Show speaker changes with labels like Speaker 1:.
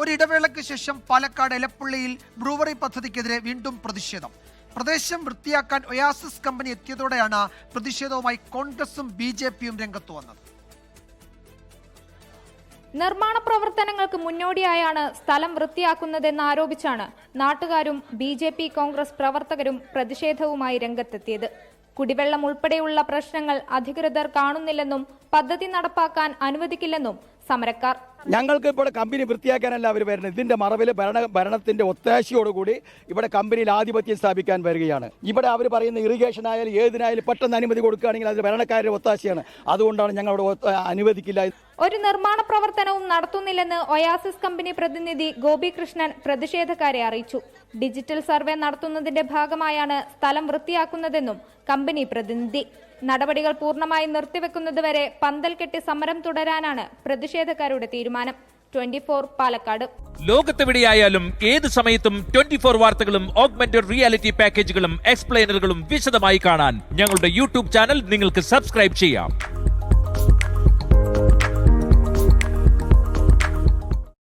Speaker 1: ഒരിടവേളയ്ക്ക് ശേഷം പാലക്കാട് എലപ്പുള്ളിയിൽ ബ്രൂവറി പദ്ധതിക്കെതിരെ വീണ്ടും പ്രതിഷേധം. പ്രദേശം വൃത്തിയാക്കാൻ ഒയാസിസ് കമ്പനി എത്തിയതോടെയാണ് പ്രതിഷേധവുമായി കോൺഗ്രസും BJPയും രംഗത്തു വന്നത്.
Speaker 2: നിർമ്മാണ പ്രവർത്തനങ്ങൾക്ക് മുന്നോടിയായാണ് സ്ഥലം വൃത്തിയാക്കുന്നതെന്ന് ആരോപിച്ചാണ് നാട്ടുകാരും BJP കോൺഗ്രസ് പ്രവർത്തകരും പ്രതിഷേധവുമായി രംഗത്തെത്തിയത്. കുടിവെള്ളം ഉൾപ്പെടെയുള്ള പ്രശ്നങ്ങൾ അധികൃതർ കാണുന്നില്ലെന്നും പദ്ധതി നടപ്പാക്കാൻ അനുവദിക്കില്ലെന്നും സമരക്കാർ.
Speaker 3: ഞങ്ങൾക്ക് ഇപ്പോൾ കമ്പനി വൃത്തിയാക്കാനല്ല അവർ വരുന്നത്. ഇതിന്റെ മറവിൽ ഭരണത്തിന്റെ ഒത്താശയോടുകൂടി ഇവിടെ കമ്പനിയിൽ ആധിപത്യം സ്ഥാപിക്കാൻ വരികയാണ്. ഇവിടെ അവർ പറയുന്ന ഇറിഗേഷൻ ആയാലും ഏതിനായാലും പെട്ടെന്ന് അനുമതി കൊടുക്കുകയാണെങ്കിൽ അത് ഭരണക്കാരുടെ ഒത്താശയാണ്. അതുകൊണ്ടാണ് ഞങ്ങൾ അവിടെ അനുവദിക്കില്ല.
Speaker 2: ഒരു നിർമ്മാണ പ്രവർത്തനവും നടത്തുന്നില്ലെന്ന് ഒയാസിസ് കമ്പനി പ്രതിനിധി ഗോപികൃഷ്ണൻ പ്രതിഷേധക്കാരെ അറിയിച്ചു. ഡിജിറ്റൽ സർവേ നടത്തുന്നതിന്റെ ഭാഗമായാണ് സ്ഥലം വൃത്തിയാക്കുന്നതെന്നും കമ്പനി പ്രതിനിധി. നടപടികൾ പൂർണ്ണമായി നിർത്തിവെക്കുന്നതുവരെ പന്തൽ കെട്ടി സമരം തുടരാനാണ് പ്രതിഷേധക്കാരുടെ തീരുമാനം. 24 പാലക്കാട്.
Speaker 4: ലോകത്തെവിടെയായാലും ഏത് സമയത്തും 24 വാർത്തകളും ഓഗ്മെന്റഡ് റിയാലിറ്റി പാക്കേജുകളും എക്സ്പ്ലെയിനറുകളും വിശദമായി കാണാൻ ഞങ്ങളുടെ YouTube ചാനൽ നിങ്ങൾക്ക് സബ്സ്ക്രൈബ് ചെയ്യാം.